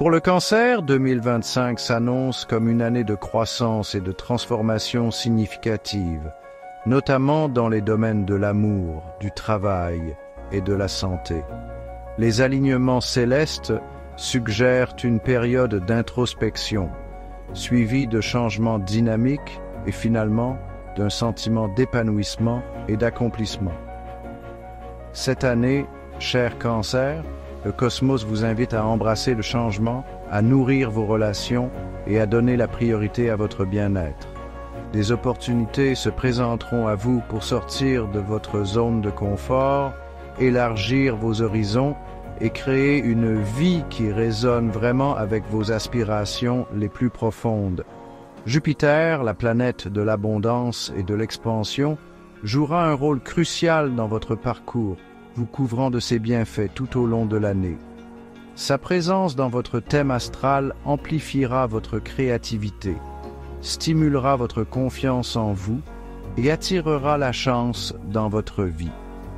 Pour le cancer, 2025 s'annonce comme une année de croissance et de transformation significative, notamment dans les domaines de l'amour, du travail et de la santé. Les alignements célestes suggèrent une période d'introspection, suivie de changements dynamiques et finalement d'un sentiment d'épanouissement et d'accomplissement. Cette année, cher Cancer, le cosmos vous invite à embrasser le changement, à nourrir vos relations et à donner la priorité à votre bien-être. Des opportunités se présenteront à vous pour sortir de votre zone de confort, élargir vos horizons et créer une vie qui résonne vraiment avec vos aspirations les plus profondes. Jupiter, la planète de l'abondance et de l'expansion, jouera un rôle crucial dans votre parcours, vous couvrant de ses bienfaits tout au long de l'année. Sa présence dans votre thème astral amplifiera votre créativité, stimulera votre confiance en vous et attirera la chance dans votre vie.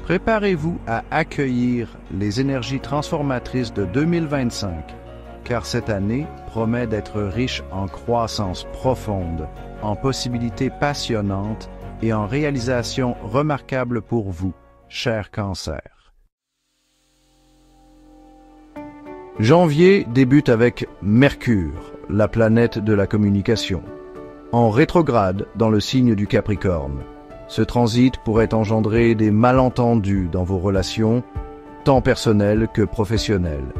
Préparez-vous à accueillir les énergies transformatrices de 2025, car cette année promet d'être riche en croissance profonde, en possibilités passionnantes et en réalisations remarquables pour vous, cher Cancer. Janvier débute avec Mercure, la planète de la communication, en rétrograde dans le signe du Capricorne. Ce transit pourrait engendrer des malentendus dans vos relations, tant personnelles que professionnelles.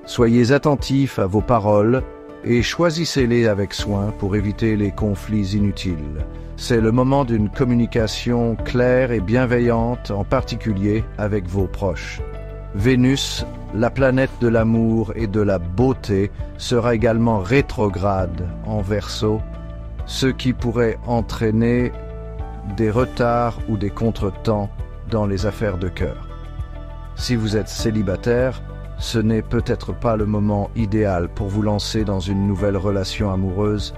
Soyez attentifs à vos paroles et choisissez-les avec soin pour éviter les conflits inutiles. C'est le moment d'une communication claire et bienveillante, en particulier avec vos proches. Vénus, la planète de l'amour et de la beauté, sera également rétrograde en Verseau, ce qui pourrait entraîner des retards ou des contretemps dans les affaires de cœur. Si vous êtes célibataire, ce n'est peut-être pas le moment idéal pour vous lancer dans une nouvelle relation amoureuse.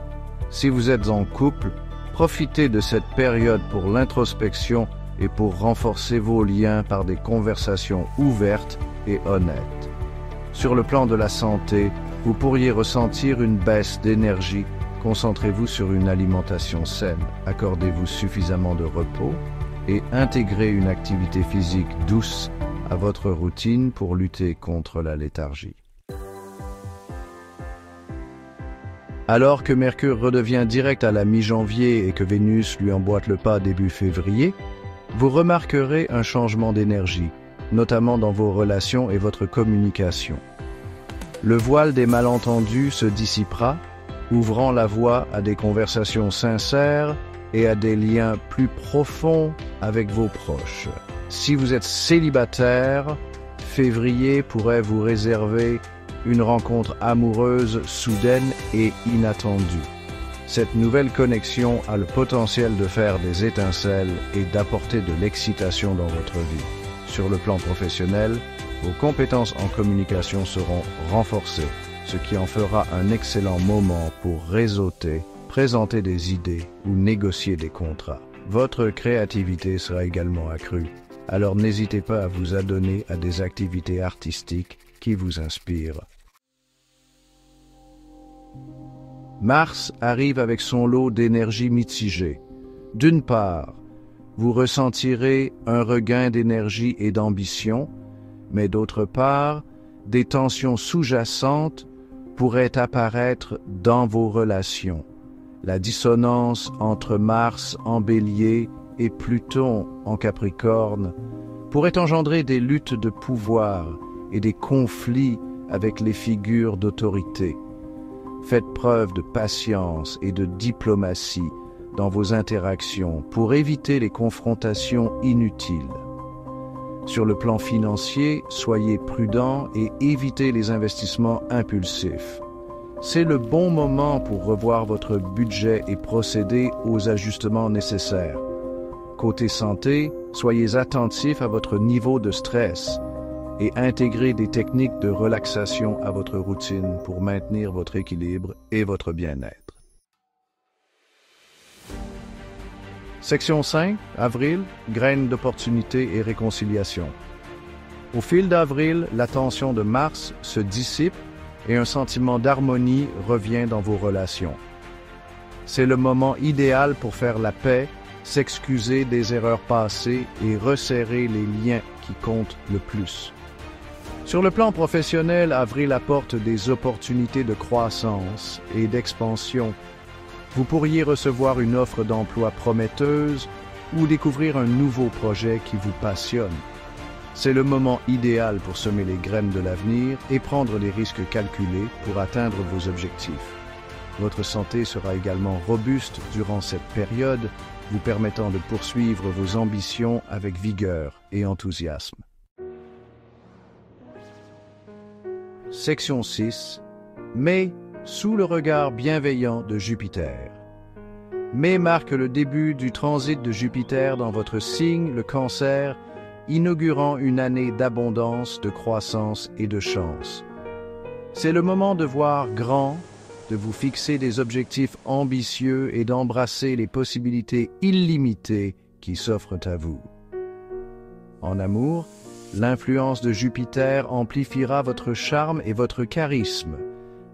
Si vous êtes en couple, profitez de cette période pour l'introspection et pour renforcer vos liens par des conversations ouvertes et honnêtes. Sur le plan de la santé, vous pourriez ressentir une baisse d'énergie. Concentrez-vous sur une alimentation saine, accordez-vous suffisamment de repos et intégrez une activité physique douce à votre routine pour lutter contre la léthargie. Alors que Mercure redevient direct à la mi-janvier et que Vénus lui emboîte le pas début février, vous remarquerez un changement d'énergie, notamment dans vos relations et votre communication. Le voile des malentendus se dissipera, ouvrant la voie à des conversations sincères et à des liens plus profonds avec vos proches. Si vous êtes célibataire, février pourrait vous réserver une rencontre amoureuse soudaine et inattendue. Cette nouvelle connexion a le potentiel de faire des étincelles et d'apporter de l'excitation dans votre vie. Sur le plan professionnel, vos compétences en communication seront renforcées, ce qui en fera un excellent moment pour réseauter, présenter des idées ou négocier des contrats. Votre créativité sera également accrue, alors n'hésitez pas à vous adonner à des activités artistiques qui vous inspirent. Mars arrive avec son lot d'énergie mitigée. D'une part, vous ressentirez un regain d'énergie et d'ambition, mais d'autre part, des tensions sous-jacentes pourraient apparaître dans vos relations. La dissonance entre Mars en Bélier et Pluton en Capricorne pourrait engendrer des luttes de pouvoir et des conflits avec les figures d'autorité. Faites preuve de patience et de diplomatie dans vos interactions pour éviter les confrontations inutiles. Sur le plan financier, soyez prudent et évitez les investissements impulsifs. C'est le bon moment pour revoir votre budget et procéder aux ajustements nécessaires. Côté santé, soyez attentif à votre niveau de stress et intégrez des techniques de relaxation à votre routine pour maintenir votre équilibre et votre bien-être. Section 5, avril, graines d'opportunité et réconciliation. Au fil d'avril, la tension de Mars se dissipe et un sentiment d'harmonie revient dans vos relations. C'est le moment idéal pour faire la paix, s'excuser des erreurs passées et resserrer les liens qui comptent le plus. Sur le plan professionnel, avril apporte des opportunités de croissance et d'expansion. Vous pourriez recevoir une offre d'emploi prometteuse ou découvrir un nouveau projet qui vous passionne. C'est le moment idéal pour semer les graines de l'avenir et prendre des risques calculés pour atteindre vos objectifs. Votre santé sera également robuste durant cette période, vous permettant de poursuivre vos ambitions avec vigueur et enthousiasme. Section 6. Mai, sous le regard bienveillant de Jupiter. Mai marque le début du transit de Jupiter dans votre signe, le Cancer, inaugurant une année d'abondance, de croissance et de chance. C'est le moment de voir grand, de vous fixer des objectifs ambitieux et d'embrasser les possibilités illimitées qui s'offrent à vous. En amour, l'influence de Jupiter amplifiera votre charme et votre charisme,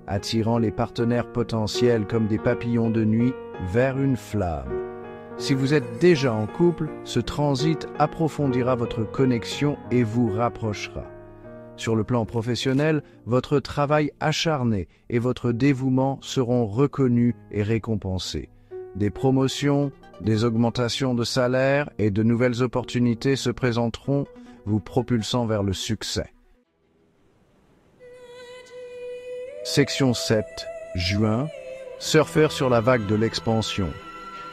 attirant les partenaires potentiels comme des papillons de nuit vers une flamme. Si vous êtes déjà en couple, ce transit approfondira votre connexion et vous rapprochera. Sur le plan professionnel, votre travail acharné et votre dévouement seront reconnus et récompensés. Des promotions, des augmentations de salaire et de nouvelles opportunités se présenteront, vous propulsant vers le succès. Section 7. Juin. Surfeur sur la vague de l'expansion.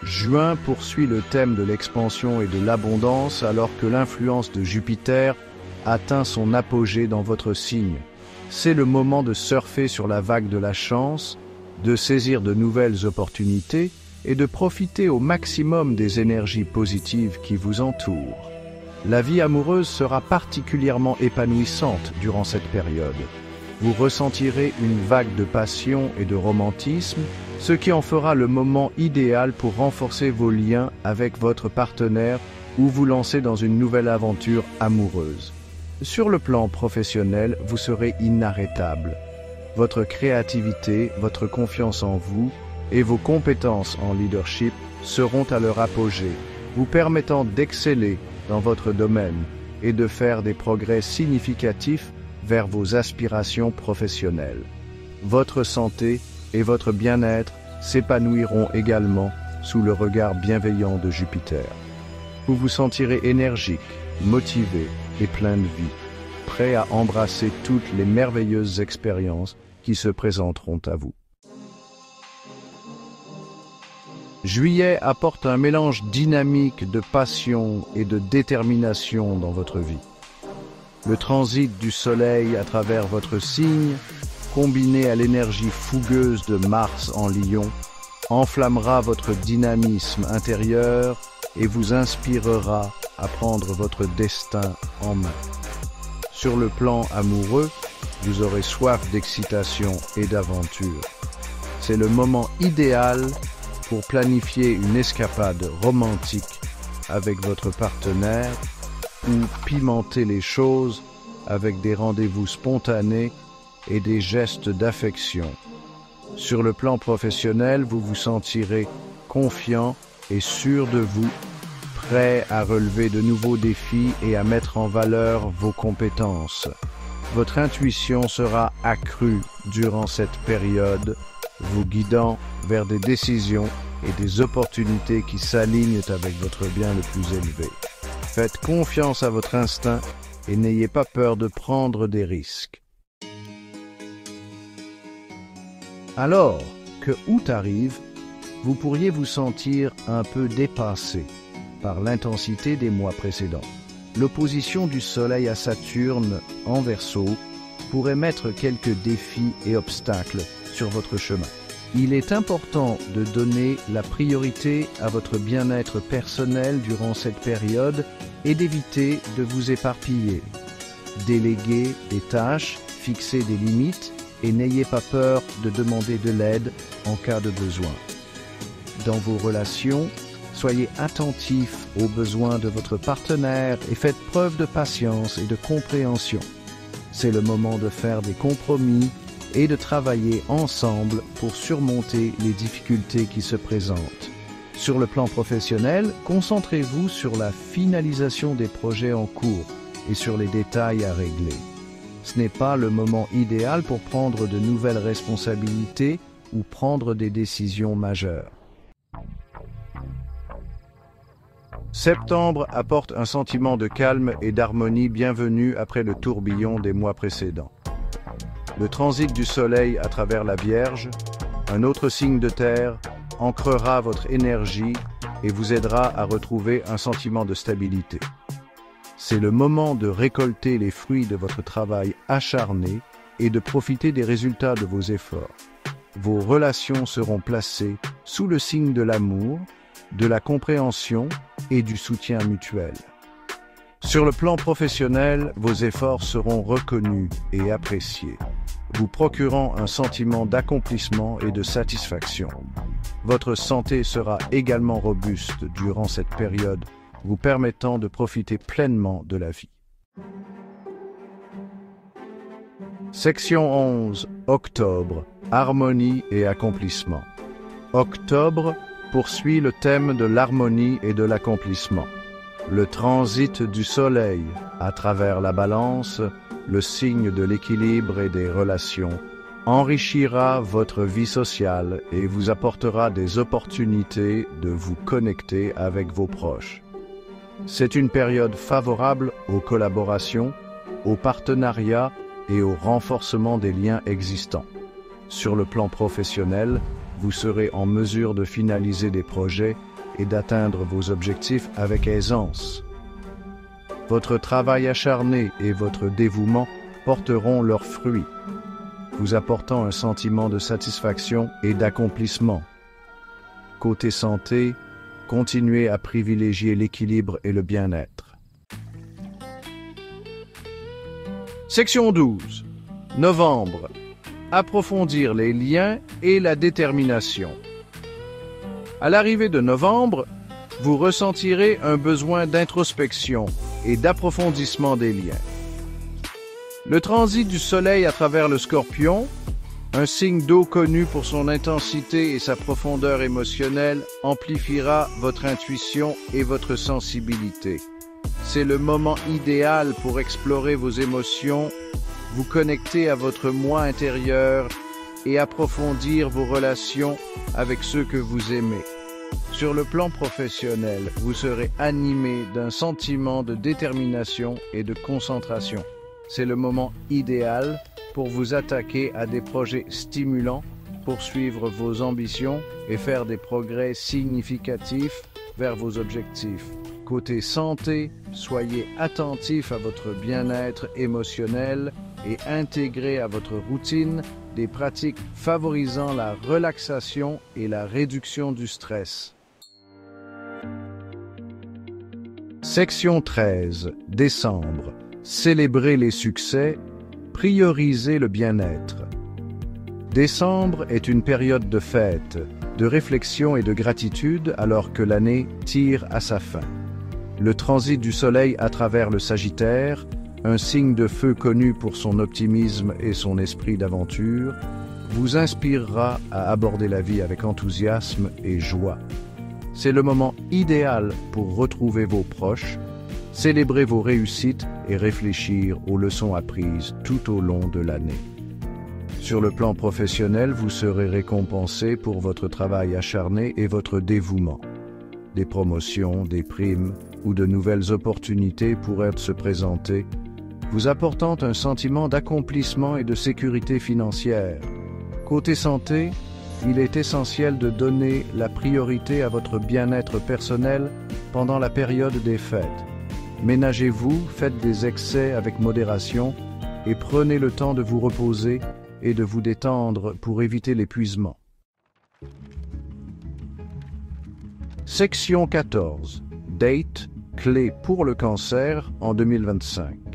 Juin poursuit le thème de l'expansion et de l'abondance alors que l'influence de Jupiter atteint son apogée dans votre signe. C'est le moment de surfer sur la vague de la chance, de saisir de nouvelles opportunités et de profiter au maximum des énergies positives qui vous entourent. La vie amoureuse sera particulièrement épanouissante durant cette période. Vous ressentirez une vague de passion et de romantisme, ce qui en fera le moment idéal pour renforcer vos liens avec votre partenaire ou vous lancer dans une nouvelle aventure amoureuse. Sur le plan professionnel, vous serez inarrêtable. Votre créativité, votre confiance en vous et vos compétences en leadership seront à leur apogée, vous permettant d'exceller dans votre domaine et de faire des progrès significatifs vers vos aspirations professionnelles. Votre santé et votre bien-être s'épanouiront également sous le regard bienveillant de Jupiter. Vous vous sentirez énergique, motivé et plein de vie, prêt à embrasser toutes les merveilleuses expériences qui se présenteront à vous. Juillet apporte un mélange dynamique de passion et de détermination dans votre vie. Le transit du Soleil à travers votre signe, combiné à l'énergie fougueuse de Mars en Lion, enflammera votre dynamisme intérieur et vous inspirera à prendre votre destin en main. Sur le plan amoureux, vous aurez soif d'excitation et d'aventure. C'est le moment idéal pour planifier une escapade romantique avec votre partenaire ou pimenter les choses avec des rendez-vous spontanés et des gestes d'affection. Sur le plan professionnel, vous vous sentirez confiant et sûr de vous, prêt à relever de nouveaux défis et à mettre en valeur vos compétences. Votre intuition sera accrue durant cette période, vous guidant vers des décisions et des opportunités qui s'alignent avec votre bien le plus élevé. Faites confiance à votre instinct et n'ayez pas peur de prendre des risques. Alors que août arrive, vous pourriez vous sentir un peu dépassé par l'intensité des mois précédents. L'opposition du Soleil à Saturne en Verseau pourrait mettre quelques défis et obstacles sur votre chemin. Il est important de donner la priorité à votre bien-être personnel durant cette période et d'éviter de vous éparpiller. Déléguez des tâches, fixez des limites et n'ayez pas peur de demander de l'aide en cas de besoin. Dans vos relations, soyez attentifs aux besoins de votre partenaire et faites preuve de patience et de compréhension. C'est le moment de faire des compromis et de travailler ensemble pour surmonter les difficultés qui se présentent. Sur le plan professionnel, concentrez-vous sur la finalisation des projets en cours et sur les détails à régler. Ce n'est pas le moment idéal pour prendre de nouvelles responsabilités ou prendre des décisions majeures. Septembre apporte un sentiment de calme et d'harmonie bienvenu après le tourbillon des mois précédents. Le transit du Soleil à travers la Vierge, un autre signe de terre, ancrera votre énergie et vous aidera à retrouver un sentiment de stabilité. C'est le moment de récolter les fruits de votre travail acharné et de profiter des résultats de vos efforts. Vos relations seront placées sous le signe de l'amour, de la compréhension et du soutien mutuel. Sur le plan professionnel, vos efforts seront reconnus et appréciés, vous procurant un sentiment d'accomplissement et de satisfaction. Votre santé sera également robuste durant cette période, vous permettant de profiter pleinement de la vie. Section 11. Octobre. Harmonie et accomplissement. Octobre poursuit le thème de l'harmonie et de l'accomplissement. Le transit du Soleil à travers la Balance, le signe de l'équilibre et des relations, enrichira votre vie sociale et vous apportera des opportunités de vous connecter avec vos proches. C'est une période favorable aux collaborations, aux partenariats et au renforcement des liens existants. Sur le plan professionnel, vous serez en mesure de finaliser des projets et d'atteindre vos objectifs avec aisance. Votre travail acharné et votre dévouement porteront leurs fruits, vous apportant un sentiment de satisfaction et d'accomplissement. Côté santé, continuez à privilégier l'équilibre et le bien-être. Section 12. Novembre. Approfondir les liens et la détermination. À l'arrivée de novembre, vous ressentirez un besoin d'introspection et d'approfondissement des liens. Le transit du Soleil à travers le Scorpion, un signe d'eau connu pour son intensité et sa profondeur émotionnelle, amplifiera votre intuition et votre sensibilité. C'est le moment idéal pour explorer vos émotions, vous connecter à votre moi intérieur et approfondir vos relations avec ceux que vous aimez. Sur le plan professionnel, vous serez animé d'un sentiment de détermination et de concentration. C'est le moment idéal pour vous attaquer à des projets stimulants, poursuivre vos ambitions et faire des progrès significatifs vers vos objectifs. Côté santé, soyez attentif à votre bien-être émotionnel et intégrez à votre routine des pratiques favorisant la relaxation et la réduction du stress. Section 13. Décembre. Célébrez les succès, priorisez le bien-être. Décembre est une période de fête, de réflexion et de gratitude alors que l'année tire à sa fin. Le transit du Soleil à travers le Sagittaire, un signe de feu connu pour son optimisme et son esprit d'aventure, vous inspirera à aborder la vie avec enthousiasme et joie. C'est le moment idéal pour retrouver vos proches, célébrer vos réussites et réfléchir aux leçons apprises tout au long de l'année. Sur le plan professionnel, vous serez récompensé pour votre travail acharné et votre dévouement. Des promotions, des primes ou de nouvelles opportunités pourraient se présenter, vous apportant un sentiment d'accomplissement et de sécurité financière. Côté santé, il est essentiel de donner la priorité à votre bien-être personnel pendant la période des fêtes. Ménagez-vous, faites des excès avec modération et prenez le temps de vous reposer et de vous détendre pour éviter l'épuisement. Section 14. Date, clé pour le cancer en 2025.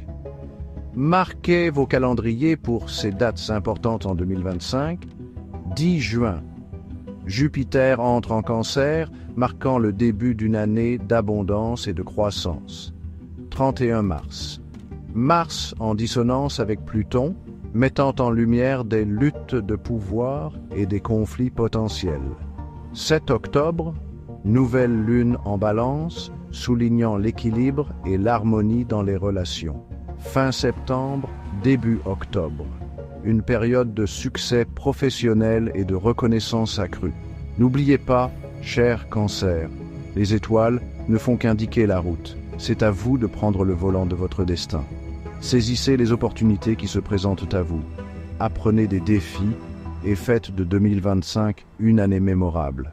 Marquez vos calendriers pour ces dates importantes en 2025. 10 juin. Jupiter entre en cancer, marquant le début d'une année d'abondance et de croissance. 31 mars. Mars en dissonance avec Pluton, mettant en lumière des luttes de pouvoir et des conflits potentiels. 7 octobre, nouvelle lune en Balance, soulignant l'équilibre et l'harmonie dans les relations. Fin septembre, début octobre, une période de succès professionnel et de reconnaissance accrue. N'oubliez pas, cher Cancer, les étoiles ne font qu'indiquer la route. C'est à vous de prendre le volant de votre destin. Saisissez les opportunités qui se présentent à vous. Apprenez des défis et faites de 2025 une année mémorable.